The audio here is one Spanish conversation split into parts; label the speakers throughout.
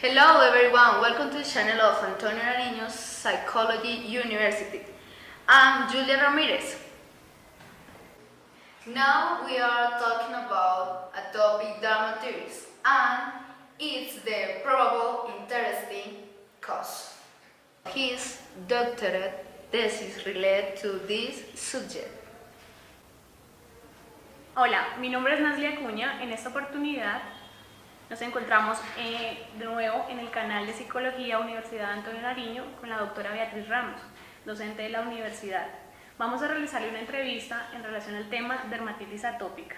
Speaker 1: Hello everyone, welcome to the channel of Antonio Nariño Psychology University. I'm Julia Ramirez. Now we are talking about a topic dermatitis and it's the probable interesting cause. His doctorate thesis related to this subject.
Speaker 2: Hola, mi nombre es Naslia Acuña. En esta oportunidad nos encontramos de nuevo en el canal de Psicología Universidad Antonio Nariño con la doctora Beatriz Ramos, docente de la universidad. Vamos a realizarle una entrevista en relación al tema dermatitis atópica.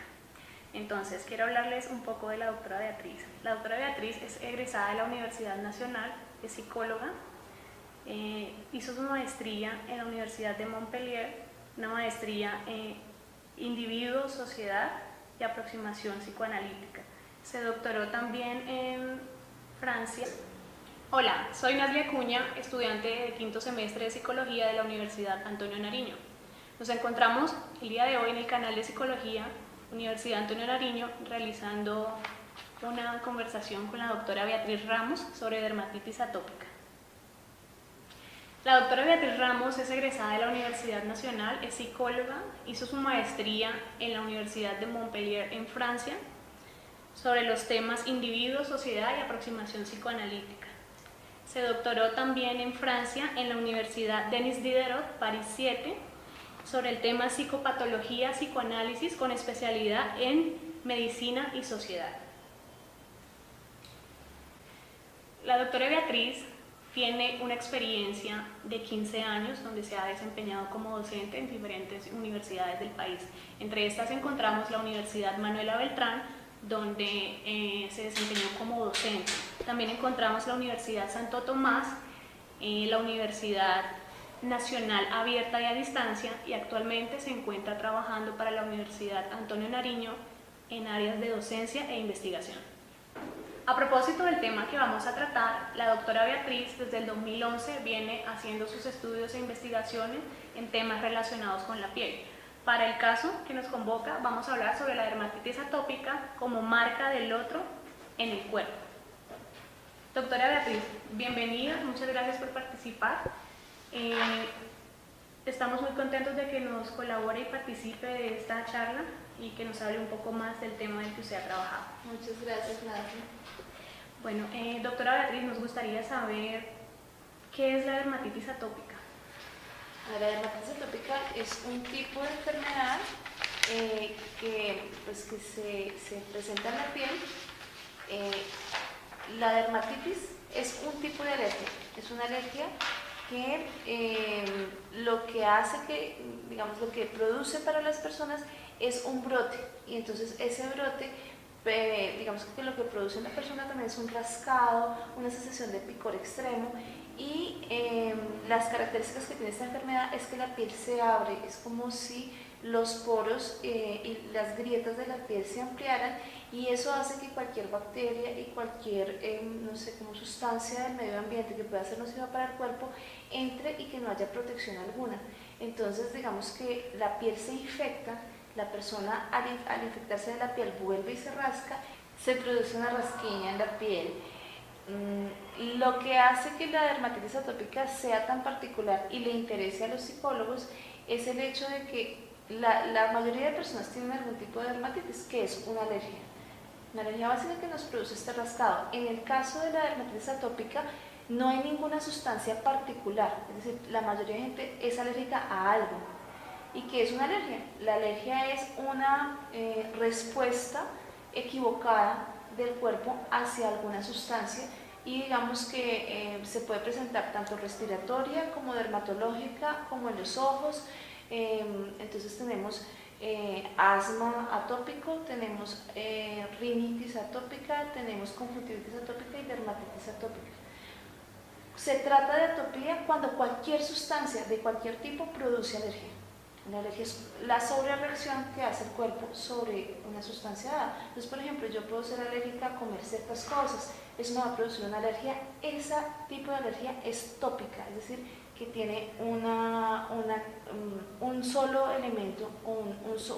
Speaker 2: Entonces, quiero hablarles un poco de la doctora Beatriz. La doctora Beatriz es egresada de la Universidad Nacional, es psicóloga, hizo su maestría en la Universidad de Montpellier, una maestría en individuo, sociedad y aproximación psicoanalítica. Se doctoró también en Francia. Hola, soy Naslia Acuña, estudiante de quinto semestre de Psicología de la Universidad Antonio Nariño. Nos encontramos el día de hoy en el canal de Psicología Universidad Antonio Nariño realizando una conversación con la doctora Beatriz Ramos sobre dermatitis atópica. La doctora Beatriz Ramos es egresada de la Universidad Nacional, es psicóloga, hizo su maestría en la Universidad de Montpellier en Francia sobre los temas individuo, sociedad y aproximación psicoanalítica. Se doctoró también en Francia en la Universidad Denis Diderot, París 7, sobre el tema psicopatología, psicoanálisis con especialidad en medicina y sociedad. La doctora Beatriz tiene una experiencia de 15 años donde se ha desempeñado como docente en diferentes universidades del país. Entre estas encontramos la Universidad Manuela Beltrán, donde se desempeñó como docente. También encontramos la Universidad Santo Tomás, la Universidad Nacional Abierta y a Distancia, y actualmente se encuentra trabajando para la Universidad Antonio Nariño en áreas de docencia e investigación. A propósito del tema que vamos a tratar, la doctora Beatriz desde el 2011 viene haciendo sus estudios e investigaciones en temas relacionados con la piel. Para el caso que nos convoca, vamos a hablar sobre la dermatitis atópica como marca del otro en el cuerpo. Doctora Beatriz, bienvenida, muchas gracias por participar. Estamos muy contentos de que nos colabore y participe de esta charla y que nos hable un poco más del tema del que usted ha trabajado.
Speaker 1: Muchas gracias, Nadia.
Speaker 2: Bueno, doctora Beatriz, nos gustaría saber qué es la dermatitis atópica.
Speaker 3: La dermatitis atópica es un tipo de enfermedad que se presenta en la piel. La dermatitis es un tipo de alergia, es una alergia que lo que hace que, digamos, lo que produce para las personas es un brote, y entonces ese brote, digamos que lo que produce en la persona también es un rascado, una sensación de picor extremo, y las características que tiene esta enfermedad es que la piel se abre, es como si los poros y las grietas de la piel se ampliaran, y eso hace que cualquier bacteria y cualquier, no sé, como sustancia del medio ambiente que pueda ser nociva para el cuerpo entre y que no haya protección alguna. Entonces, digamos que la piel se infecta, la persona al infectarse de la piel vuelve y se rasca, se produce una rasquiña en la piel. Lo que hace que la dermatitis atópica sea tan particular y le interese a los psicólogos es el hecho de que la mayoría de personas tienen algún tipo de dermatitis, que es una alergia. Una alergia básica que nos produce este rascado. En el caso de la dermatitis atópica no hay ninguna sustancia particular, es decir, la mayoría de gente es alérgica a algo. ¿Y qué es una alergia? La alergia es una respuesta equivocada del cuerpo hacia alguna sustancia, y digamos que se puede presentar tanto respiratoria como dermatológica, como en los ojos. Entonces tenemos asma atópico, tenemos rinitis atópica, tenemos conjuntivitis atópica y dermatitis atópica. Se trata de atopía cuando cualquier sustancia de cualquier tipo produce alergia. Una alergia es la sobrereacción que hace el cuerpo sobre una sustancia dada. Entonces, por ejemplo, yo puedo ser alérgica a comer ciertas cosas, eso me va a producir una alergia. Ese tipo de alergia es tópica, es decir, que tiene un solo elemento o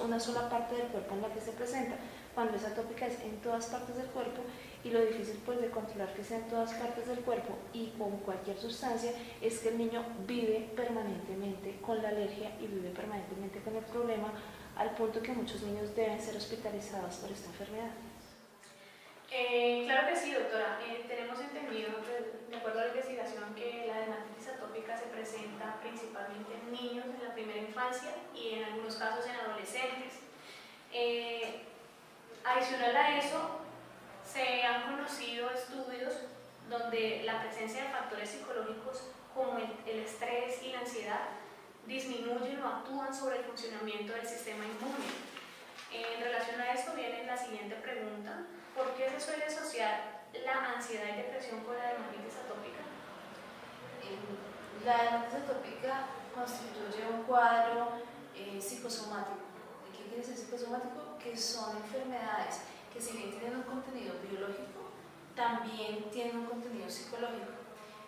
Speaker 3: una sola parte del cuerpo en la que se presenta, cuando es atópica es en todas partes del cuerpo, y lo difícil pues de controlar que sea en todas partes del cuerpo y con cualquier sustancia es que el niño vive permanentemente con la alergia y vive permanentemente con el problema, al punto que muchos niños deben ser hospitalizados por esta enfermedad.
Speaker 2: Claro que sí, doctora. Tenemos entendido, de acuerdo a la investigación, que la dermatitis atópica se presenta principalmente en niños en la primera infancia y en algunos casos en adolescentes. Adicional a eso, se han conocido estudios donde la presencia de factores psicológicos como el estrés y la ansiedad disminuyen o actúan sobre el funcionamiento del sistema inmune. En relación a esto viene la siguiente pregunta: ¿por qué se suele asociar la ansiedad y depresión con la dermatitis atópica?
Speaker 3: La dermatitis atópica constituye un cuadro psicosomático. ¿Qué quiere decir psicosomático? Que son enfermedades que, si bien tienen un contenido biológico, también tienen un contenido psicológico.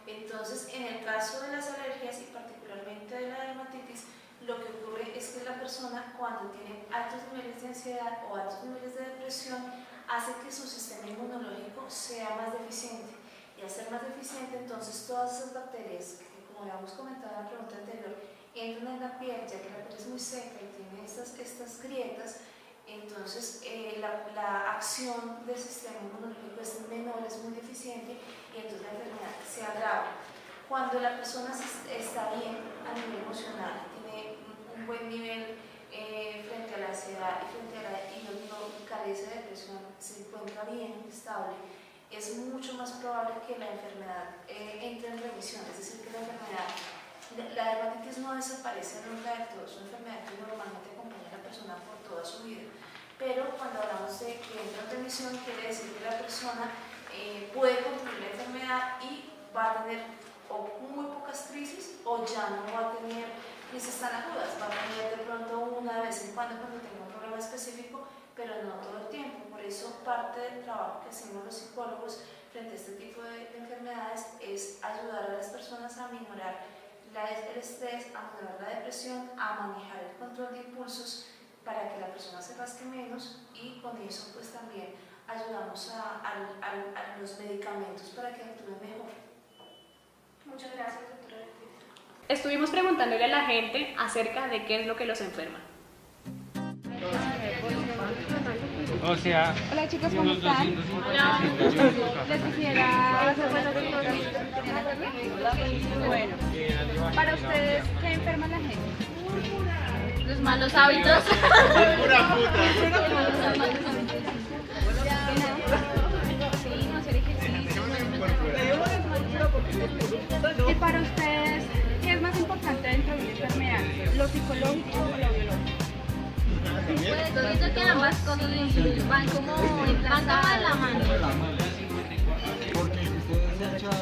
Speaker 3: Entonces, en el caso de las alergias y particularmente de la dermatitis, lo que ocurre es que la persona, cuando tiene altos niveles de ansiedad o altos niveles de depresión, hace que su sistema inmunológico sea más deficiente. Y al ser más deficiente, entonces todas esas bacterias, que como habíamos comentado en la pregunta anterior, entran en la piel, ya que la piel es muy seca y tiene estas grietas. Entonces la acción del sistema inmunológico es menor, es muy deficiente, y entonces la enfermedad se agrava. Cuando la persona está bien a nivel emocional, tiene un buen nivel frente a la ansiedad y no carece de depresión, se encuentra bien, estable, es mucho más probable que la enfermedad entre en remisión, es decir, que la dermatitis no desaparece nunca del todo, es una enfermedad que normalmente acompaña a la persona por toda su vida. Pero cuando hablamos de que entra en remisión, quiere decir que la persona puede controlar la enfermedad y va a tener o muy pocas crisis, o ya no va a tener crisis tan agudas, va a tener de pronto una vez en cuando tenga un problema específico, pero no todo el tiempo. Por eso parte del trabajo que hacemos los psicólogos frente a este tipo de enfermedades es ayudar a las personas a minorar el estrés, a minorar la depresión, a manejar el control de impulsos para que la persona se rasque menos, y con eso pues también ayudamos a los medicamentos para que actúen mejor.
Speaker 2: Muchas gracias, doctora. Estuvimos preguntándole a la gente acerca de qué es lo que los enferma.
Speaker 4: O sea,
Speaker 5: hola chicos, ¿cómo están?
Speaker 2: Hola.
Speaker 5: Les quisiera hacer una pregunta. Bueno, para ustedes, ¿qué enferma a la gente?
Speaker 2: Los malos hábitos.
Speaker 4: pura puta.
Speaker 5: Sí, no hacer ejercicio. Y para ustedes, ¿qué es más importante dentro de una enfermedad? ¿Lo psicológico o lo biológico?
Speaker 6: Pues yo digo que ambas cosas van como de la mano.
Speaker 7: Porque si usted se echa,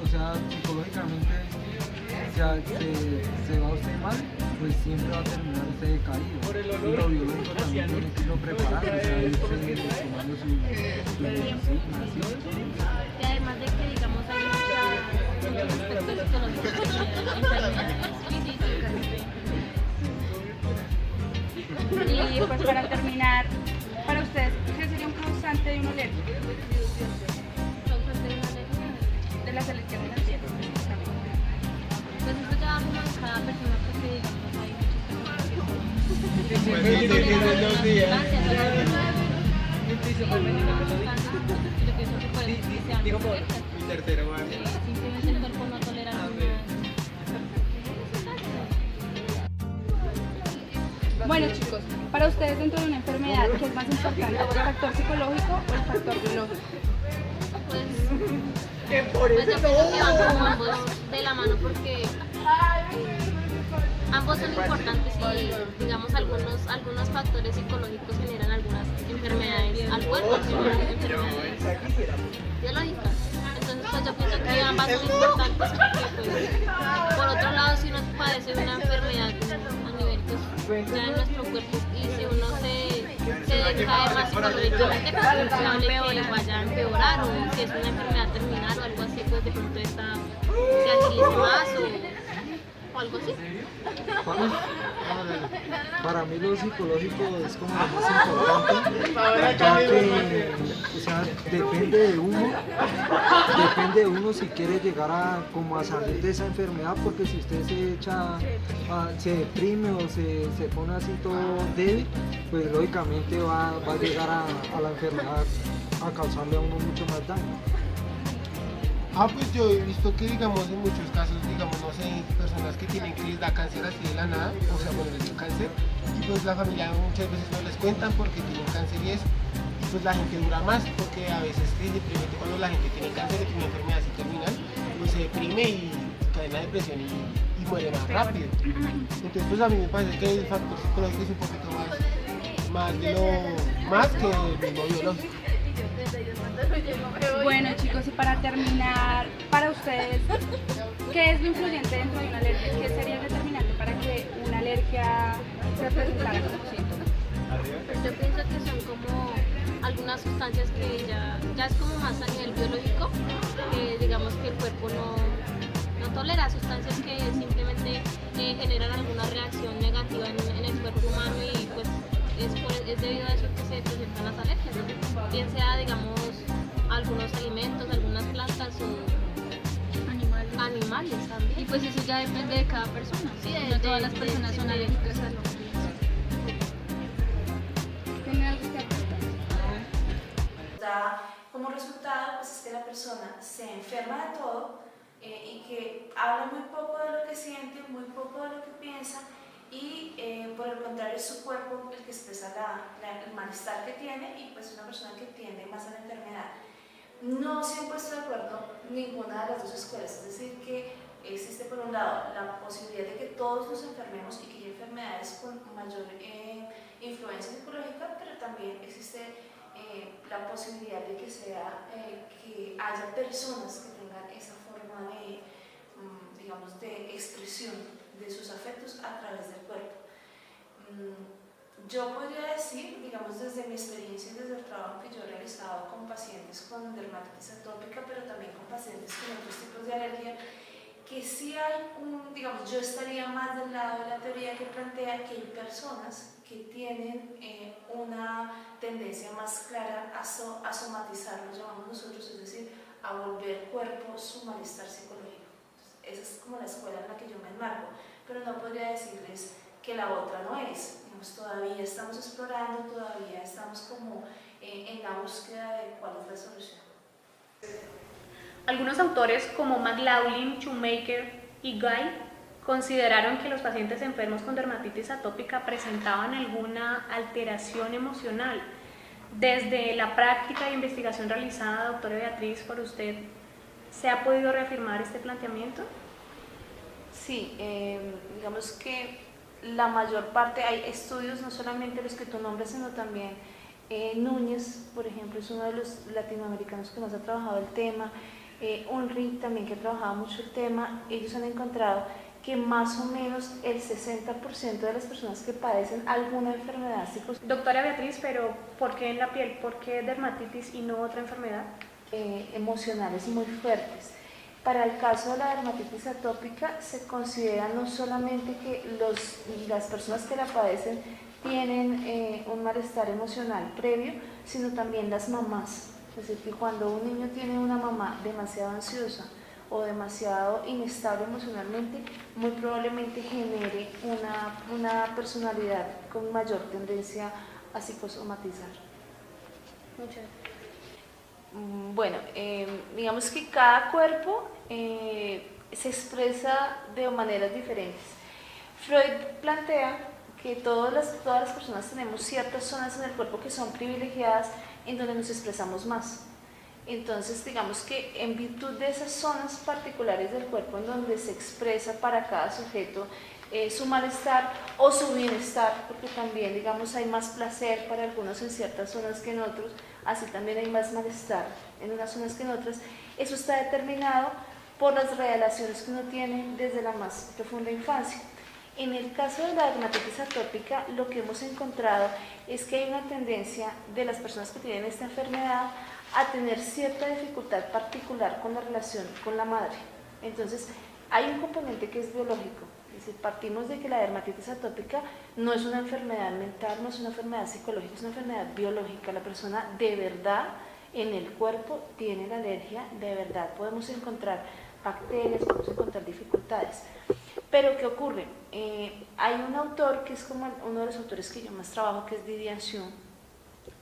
Speaker 7: o sea, psicológicamente se va usted mal, pues siempre va a terminar usted decaído. Y lo biológico también tiene que irlo preparando, o sea, irse tomando su medicina, ¿sí?
Speaker 6: Y además de que, digamos, hay muchos aspectos psicológicos de enfermedades físicas.
Speaker 5: Y pues para terminar, para ustedes, ¿qué sería un causante de una alergia? De las alergias de la piel, específicamente.
Speaker 6: Pues esto ya vamos a cada persona, porque digamos hay muchos
Speaker 4: Pues sí, tiene 2 días.
Speaker 6: yo pienso que puede que sean
Speaker 4: Dijo por
Speaker 6: alergias.
Speaker 4: mi tercero, ¿vale?
Speaker 6: Simplemente el cuerpo no tolera algunas.
Speaker 5: Bueno chicos, para ustedes dentro de una enfermedad, ¿qué es más importante? ¿El factor psicológico o el factor biológico?
Speaker 6: Pues yo pienso que van como ambos de la mano, porque ambos son importantes y digamos algunos factores psicológicos generan algunas enfermedades al cuerpo, enfermedades biológicas. Entonces pues yo pienso que ambas son importantes, porque pues, por otro lado, si uno padece una enfermedad a nivel pues, ya en nuestro cuerpo, y si uno se decae más psicológicamente, pues es probable que vaya a empeorar, o si es una enfermedad terminal o algo así, pues de pronto se agilice más o algo así.
Speaker 7: Para mí lo psicológico es como lo más importante, ya que, o sea, depende de uno si quiere llegar a, como a salir de esa enfermedad, porque si usted se deprime o se pone así todo débil, pues lógicamente va a llegar a la enfermedad a causarle a uno mucho más daño.
Speaker 8: Pues yo he visto que, digamos, en muchos casos, digamos, no sé, personas que tienen que les da cáncer así de la nada, o sea, bueno, les dio cáncer, y pues la familia muchas veces no les cuentan porque tienen cáncer y eso, y pues la gente dura más, porque a veces simplemente cuando la gente tiene cáncer y tiene una enfermedad así terminal, pues se deprime y cae en la depresión y muere más rápido. Entonces, pues a mí me parece que el factor psicológico es un poquito más que el mismo biológico.
Speaker 5: Bueno chicos, y para terminar, para ustedes, ¿qué es lo influyente dentro de una alergia? ¿Qué sería el determinante para que una alergia se presentara como síntoma?
Speaker 6: Yo pienso que son como algunas sustancias que ya es como más a nivel biológico, que digamos que el cuerpo no tolera, sustancias que simplemente generan alguna reacción negativa en el cuerpo humano, y pues es debido a eso que se presentan las alergias, ¿no? Bien sea, digamos, algunos alimentos, algunas plantas o animales también.
Speaker 5: Y pues eso ya depende de cada persona.
Speaker 6: Sí,
Speaker 5: No todas las personas son alérgicas a lo ¿Tiene algo que aportar?
Speaker 3: Da como resultado pues, es que la persona se enferma de todo y que habla muy poco de lo que siente, muy poco de lo que piensa, y por el contrario es su cuerpo el que expresa el malestar que tiene, y pues es una persona que tiende más a la enfermedad. No se han puesto de acuerdo ninguna de las dos escuelas, es decir que existe por un lado la posibilidad de que todos nos enfermemos y que haya enfermedades con mayor influencia psicológica, pero también existe la posibilidad de que haya personas que tengan esa forma de, digamos, de expresión de sus afectos a través del cuerpo. Yo podría decir, digamos, desde mi experiencia y desde el trabajo que yo he realizado con pacientes con dermatitis atópica, pero también con pacientes con otros tipos de alergia, que sí hay digamos, yo estaría más del lado de la teoría que plantea que hay personas que tienen una tendencia más clara a somatizar, lo llamamos nosotros, es decir, a volver cuerpo su malestar psicológico. Entonces, esa es como la escuela en la que yo me enmarco, pero no podría decirles que la otra no es. Digamos, todavía estamos explorando, todavía estamos como en la búsqueda de cuál es la solución.
Speaker 2: Algunos autores como McLaughlin, Shoemaker y Guy consideraron que los pacientes enfermos con dermatitis atópica presentaban alguna alteración emocional. Desde la práctica de investigación realizada, doctora Beatriz, por usted, ¿se ha podido reafirmar este planteamiento?
Speaker 3: Sí, digamos que la mayor parte, hay estudios, no solamente los que tú nombras, sino también Núñez, por ejemplo, es uno de los latinoamericanos que más ha trabajado el tema, Ulrich también, que ha trabajado mucho el tema. Ellos han encontrado que más o menos el 60% de las personas que padecen alguna enfermedad psicológica.
Speaker 2: Doctora Beatriz, pero ¿por qué en la piel? ¿Por qué dermatitis y no otra enfermedad?
Speaker 3: Emocionales muy fuertes. Para el caso de la dermatitis atópica se considera no solamente que las personas que la padecen tienen un malestar emocional previo, sino también las mamás. Es decir, que cuando un niño tiene una mamá demasiado ansiosa o demasiado inestable emocionalmente, muy probablemente genere una personalidad con mayor tendencia a psicosomatizar.
Speaker 2: Muchas gracias.
Speaker 3: Bueno, digamos que cada cuerpo se expresa de maneras diferentes. Freud plantea que todas las personas tenemos ciertas zonas en el cuerpo que son privilegiadas, en donde nos expresamos más. Entonces, digamos que en virtud de esas zonas particulares del cuerpo en donde se expresa para cada sujeto su malestar o su bienestar, porque también, digamos, hay más placer para algunos en ciertas zonas que en otros, así también hay más malestar en unas zonas que en otras. Eso está determinado por las relaciones que uno tiene desde la más profunda infancia. En el caso de la dermatitis atópica, lo que hemos encontrado es que hay una tendencia de las personas que tienen esta enfermedad a tener cierta dificultad particular con la relación con la madre. Entonces, hay un componente que es biológico, Es decir, partimos de que la dermatitis atópica no es una enfermedad mental, no es una enfermedad psicológica, es una enfermedad biológica. La persona de verdad en el cuerpo tiene la alergia, de verdad podemos encontrar bacterias, podemos encontrar dificultades. Pero ¿qué ocurre? Hay un autor que es como uno de los autores que yo más trabajo, que es Didier Sion.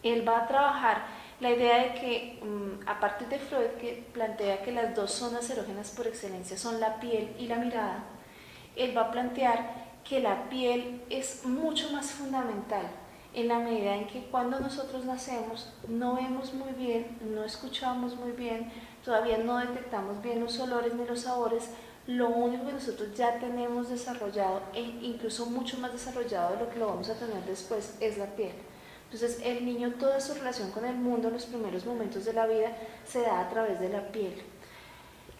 Speaker 3: Él va a trabajar la idea de que, a partir de Freud, que plantea que las dos zonas erógenas por excelencia son la piel y la mirada, él va a plantear que la piel es mucho más fundamental en la medida en que cuando nosotros nacemos no vemos muy bien, no escuchamos muy bien, todavía no detectamos bien los olores ni los sabores. Lo único que nosotros ya tenemos desarrollado, e incluso mucho más desarrollado de lo que lo vamos a tener después, es la piel. Entonces el niño, toda su relación con el mundo, los primeros momentos de la vida, se da a través de la piel.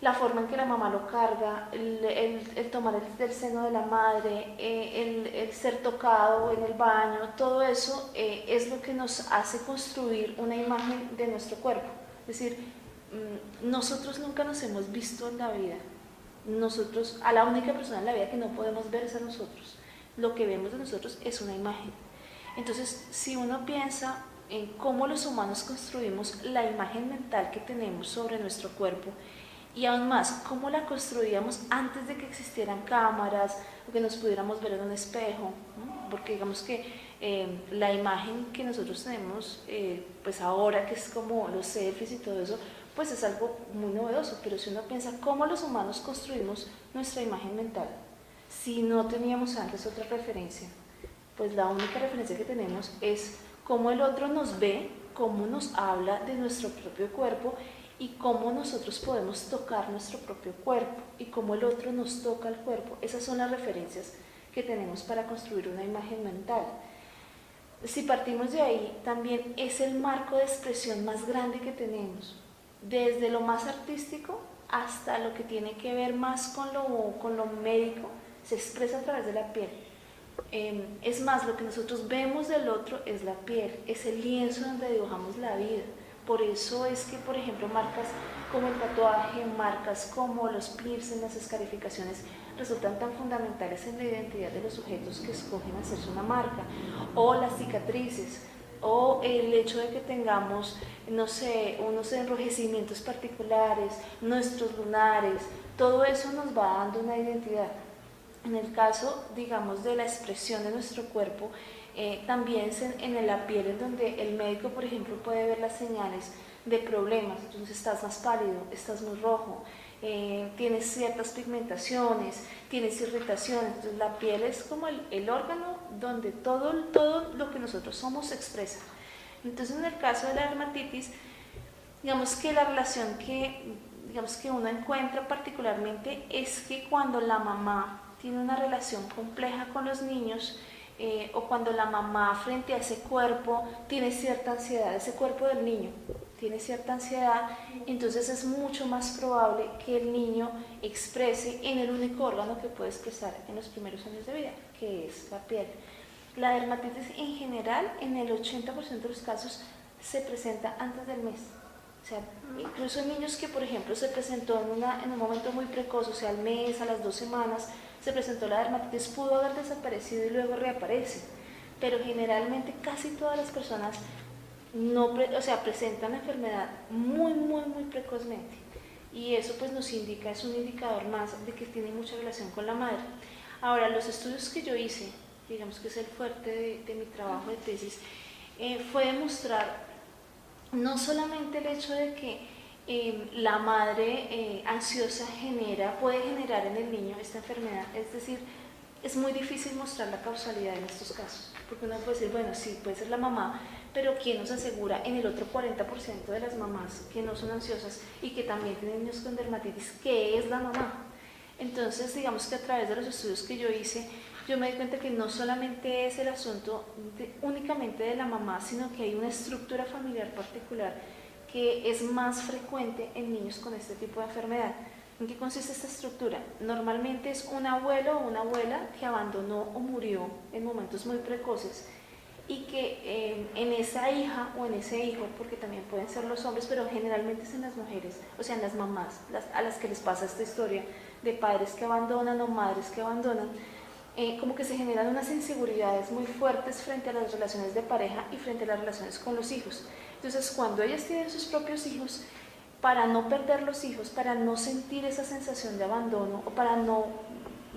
Speaker 3: La forma en que la mamá lo carga, el tomar el seno de la madre, el ser tocado en el baño, todo eso es lo que nos hace construir una imagen de nuestro cuerpo. Es decir, nosotros nunca nos hemos visto en la vida. Nosotros, a la única persona en la vida que no podemos ver es a nosotros. Lo que vemos de nosotros es una imagen. Entonces, si uno piensa en cómo los humanos construimos la imagen mental que tenemos sobre nuestro cuerpo, y aún más, cómo la construíamos antes de que existieran cámaras o que nos pudiéramos ver en un espejo, ¿no? Porque digamos que la imagen que nosotros tenemos, pues ahora que es como los selfies y todo eso, pues es algo muy novedoso, pero si uno piensa cómo los humanos construimos nuestra imagen mental, si no teníamos antes otra referencia, pues la única referencia que tenemos es cómo el otro nos ve, cómo nos habla de nuestro propio cuerpo y cómo nosotros podemos tocar nuestro propio cuerpo y cómo el otro nos toca el cuerpo. Esas son las referencias que tenemos para construir una imagen mental. Si partimos de ahí, también es el marco de expresión más grande que tenemos, desde lo más artístico hasta lo que tiene que ver más con lo médico, se expresa a través de la piel. Es más, lo que nosotros vemos del otro es la piel, es el lienzo donde dibujamos la vida. Por eso es que, por ejemplo, marcas como el tatuaje, marcas como los piercings, las escarificaciones, resultan tan fundamentales en la identidad de los sujetos que escogen hacerse una marca, o las cicatrices, o el hecho de que tengamos, no sé, unos enrojecimientos particulares, nuestros lunares, todo eso nos va dando una identidad. En el caso, digamos, de la expresión de nuestro cuerpo, también es en la piel en donde el médico, por ejemplo, puede ver las señales de problemas. Entonces estás más pálido, estás muy rojo, tienes ciertas pigmentaciones, tienes irritaciones. Entonces la piel es como el órgano donde todo lo que nosotros somos se expresa. Entonces en el caso de la dermatitis, digamos que la relación que uno encuentra particularmente es que cuando la mamá tiene una relación compleja con los niños, o cuando la mamá frente a ese cuerpo tiene cierta ansiedad, ese cuerpo del niño tiene cierta ansiedad, entonces es mucho más probable que el niño exprese en el único órgano que puede expresar en los primeros años de vida, que es la piel. La dermatitis en general, en el 80% de los casos, se presenta antes del mes. O sea, incluso en niños que, por ejemplo, se presentó en un momento muy precoz, o sea, al mes, a las 2 semanas, se presentó la dermatitis, pudo haber desaparecido y luego reaparece. Pero generalmente casi todas las personas presentan la enfermedad muy precozmente. Y eso pues nos indica, es un indicador más de que tiene mucha relación con la madre. Ahora, los estudios que yo hice, digamos que es el fuerte de mi trabajo de tesis, fue demostrar no solamente el hecho de que la madre ansiosa puede generar en el niño esta enfermedad, es decir, es muy difícil mostrar la causalidad en estos casos, porque uno puede decir, bueno, sí, puede ser la mamá, pero ¿quién nos asegura en el otro 40% de las mamás que no son ansiosas y que también tienen niños con dermatitis, qué es la mamá? Entonces, digamos que a través de los estudios que yo hice, yo me di cuenta que no solamente es el asunto únicamente de la mamá, sino que hay una estructura familiar particular que es más frecuente en niños con este tipo de enfermedad. ¿En qué consiste esta estructura? Normalmente es un abuelo o una abuela que abandonó o murió en momentos muy precoces y que en esa hija o en ese hijo, porque también pueden ser los hombres, pero generalmente es en las mujeres, o sea, en las mamás, a las que les pasa esta historia de padres que abandonan o madres que abandonan, como que se generan unas inseguridades muy fuertes frente a las relaciones de pareja y frente a las relaciones con los hijos. Entonces, cuando ellas tienen sus propios hijos, para no perder los hijos, para no sentir esa sensación de abandono o para no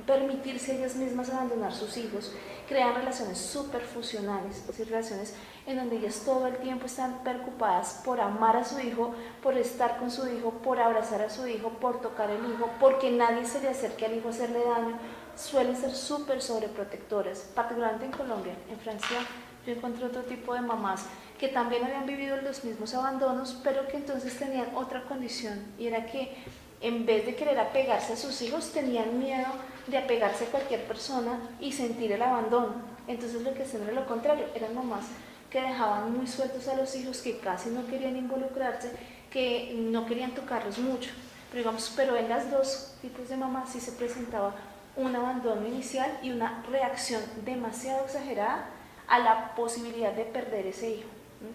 Speaker 3: permitirse ellas mismas abandonar sus hijos, crean relaciones súper fusionales, es decir, relaciones en donde ellas todo el tiempo están preocupadas por amar a su hijo, por estar con su hijo, por abrazar a su hijo, por tocar el hijo, porque nadie se le acerque al hijo a hacerle daño. Suelen ser súper sobreprotectoras, particularmente en Colombia. En Francia yo encontré otro tipo de mamás que también habían vivido los mismos abandonos, pero que entonces tenían otra condición, y era que en vez de querer apegarse a sus hijos, tenían miedo de apegarse a cualquier persona y sentir el abandono. Entonces lo que hacían era lo contrario, eran mamás que dejaban muy sueltos a los hijos, que casi no querían involucrarse, que no querían tocarlos mucho. Pero en las dos tipos de mamás sí se presentaba un abandono inicial y una reacción demasiado exagerada a la posibilidad de perder ese hijo,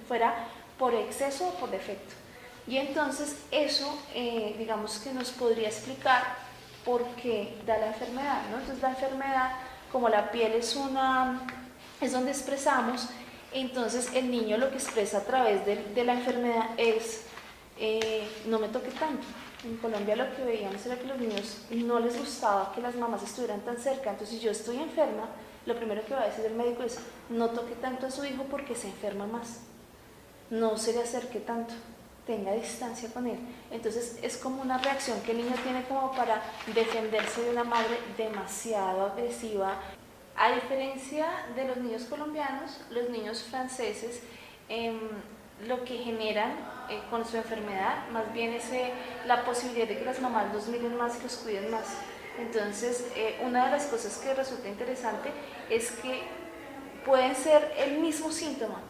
Speaker 3: fuera por exceso o por defecto. Y entonces eso, digamos que nos podría explicar por qué da la enfermedad, ¿no? Entonces la enfermedad, como la piel es donde expresamos, entonces el niño lo que expresa a través de la enfermedad es no me toque tanto. En Colombia lo que veíamos era que los niños no les gustaba que las mamás estuvieran tan cerca. Entonces, si yo estoy enferma, lo primero que va a decir el médico es no toque tanto a su hijo porque se enferma más, no se le acerque tanto, tenga distancia con él. Entonces es como una reacción que el niño tiene como para defenderse de una madre demasiado agresiva. A diferencia de los niños colombianos, los niños franceses lo que generan con su enfermedad más bien es la posibilidad de que las mamás los miren más y los cuiden más. Entonces, una de las cosas que resulta interesante es que pueden ser el mismo síntoma,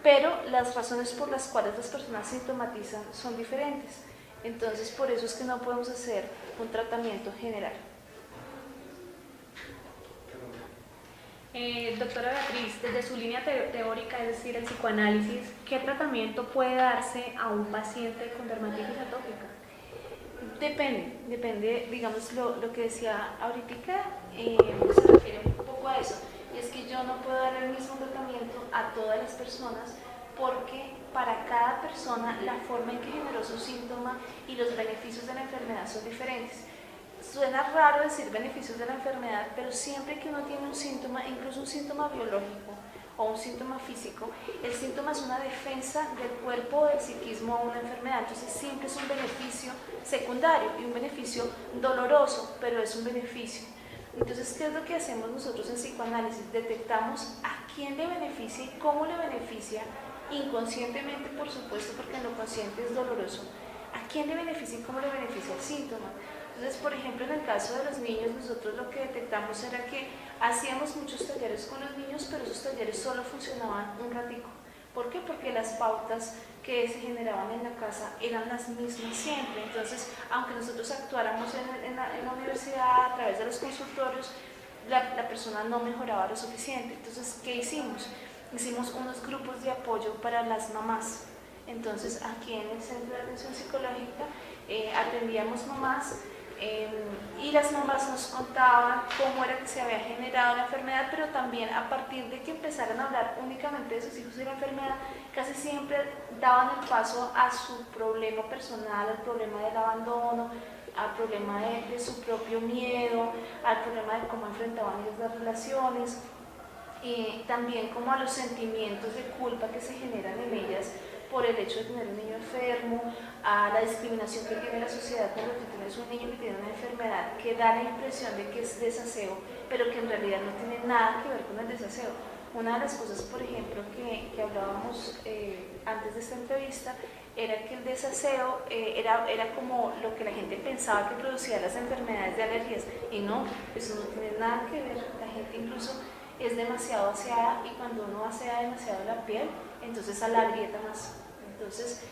Speaker 3: pero las razones por las cuales las personas sintomatizan son diferentes. Entonces, por eso es que no podemos hacer un tratamiento general.
Speaker 2: Doctora Beatriz, desde su línea teórica, es decir, el psicoanálisis, ¿qué tratamiento puede darse a un paciente con dermatitis atópica?
Speaker 3: Depende, digamos, lo que decía ahorita, se refiere un poco a eso, y es que yo no puedo dar el mismo tratamiento a todas las personas, porque para cada persona la forma en que generó su síntoma y los beneficios de la enfermedad son diferentes. Suena raro decir beneficios de la enfermedad, pero siempre que uno tiene un síntoma, incluso un síntoma biológico o un síntoma físico, el síntoma es una defensa del cuerpo o del psiquismo a una enfermedad. Entonces siempre es un beneficio secundario y un beneficio doloroso, pero es un beneficio. Entonces, ¿qué es lo que hacemos nosotros en psicoanálisis? Detectamos a quién le beneficia y cómo le beneficia, inconscientemente por supuesto, porque en lo consciente es doloroso, a quién le beneficia y cómo le beneficia el síntoma. Entonces, por ejemplo, en el caso de los niños, nosotros lo que detectamos era que hacíamos muchos talleres con los niños, pero esos talleres solo funcionaban un ratico. ¿Por qué? Porque las pautas que se generaban en la casa eran las mismas siempre. Entonces, aunque nosotros actuáramos en la universidad a través de los consultorios, la persona no mejoraba lo suficiente. Entonces, ¿qué hicimos? Hicimos unos grupos de apoyo para las mamás. Entonces, aquí en el Centro de Atención Psicológica atendíamos mamás, y las mamás nos contaban cómo era que se había generado la enfermedad, pero también a partir de que empezaran a hablar únicamente de sus hijos y la enfermedad, casi siempre daban el paso a su problema personal, al problema del abandono, al problema de su propio miedo, al problema de cómo enfrentaban ellos las relaciones, y también como a los sentimientos de culpa que se generan en ellas por el hecho de tener un niño enfermo, a la discriminación que tiene la sociedad cuando tú tienes un niño que tiene una enfermedad que da la impresión de que es desaseo, pero que en realidad no tiene nada que ver con el desaseo. Una de las cosas, por ejemplo, que hablábamos antes de esta entrevista, era que el desaseo era como lo que la gente pensaba que producía las enfermedades de alergias, y no, eso no tiene nada que ver. La gente incluso es demasiado aseada, y cuando uno asea demasiado la piel, entonces alarga más. Entonces,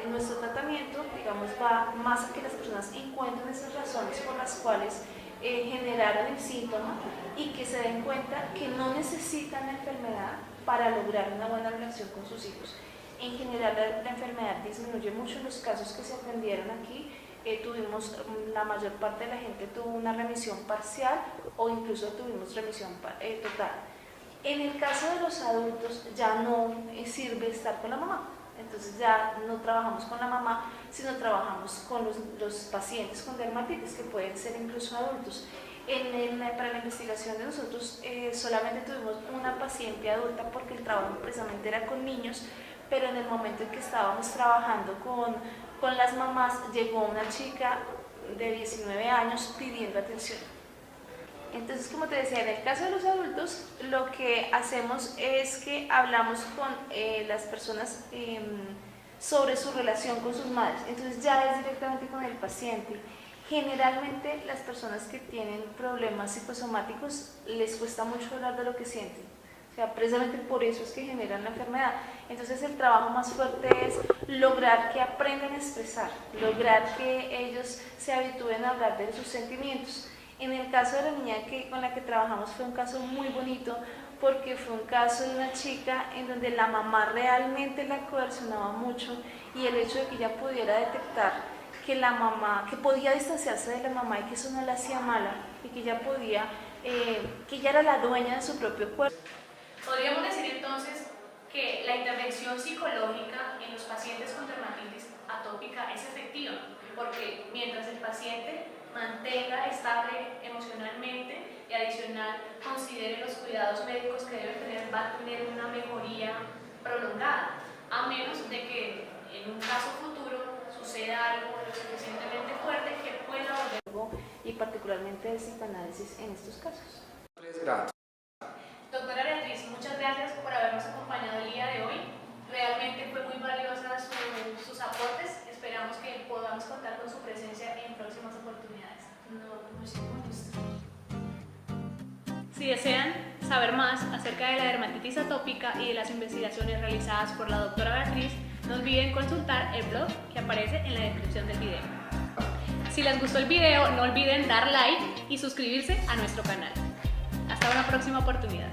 Speaker 3: nuestro tratamiento, digamos, va más a que las personas encuentren esas razones por las cuales generaron el síntoma y que se den cuenta que no necesitan la enfermedad para lograr una buena relación con sus hijos. En general la enfermedad disminuye mucho en los casos que se atendieron aquí. La mayor parte de la gente tuvo una remisión parcial o incluso tuvimos remisión total. En el caso de los adultos ya no sirve estar con la mamá, entonces ya no trabajamos con la mamá, sino trabajamos con los pacientes con dermatitis, que pueden ser incluso adultos. Para la investigación de nosotros solamente tuvimos una paciente adulta porque el trabajo precisamente era con niños, pero en el momento en que estábamos trabajando con las mamás llegó una chica de 19 años pidiendo atención. Entonces, como te decía, en el caso de los adultos, lo que hacemos es que hablamos con las personas sobre su relación con sus madres. Entonces ya es directamente con el paciente. Generalmente las personas que tienen problemas psicosomáticos les cuesta mucho hablar de lo que sienten. O sea, precisamente por eso es que generan la enfermedad. Entonces el trabajo más fuerte es lograr que aprendan a expresar, lograr que ellos se habitúen a hablar de sus sentimientos. En el caso de la niña con la que trabajamos fue un caso muy bonito porque fue un caso de una chica en donde la mamá realmente la coercionaba mucho y el hecho de que ella pudiera detectar que podía distanciarse de la mamá y que eso no la hacía mala y que ella que ella era la dueña de su propio cuerpo.
Speaker 2: Podríamos decir entonces que la intervención psicológica en los pacientes con dermatitis atópica es efectiva, porque mientras el paciente mantenga estable emocionalmente y adicional considere los cuidados médicos que debe tener, va a tener una mejoría prolongada, a menos de que en un caso futuro suceda algo lo suficientemente fuerte que pueda volver.
Speaker 3: Y particularmente el psicoanálisis en estos casos.
Speaker 7: 3 grados.
Speaker 2: Doctora Beatriz, muchas gracias por habernos acompañado el día de hoy. Realmente fue muy valiosa sus aportes. Esperamos que podamos contar con su presencia en próximas oportunidades. Si desean saber más acerca de la dermatitis atópica y de las investigaciones realizadas por la doctora Beatriz, no olviden consultar el blog que aparece en la descripción del video. Si les gustó el video, no olviden dar like y suscribirse a nuestro canal. Hasta una próxima oportunidad.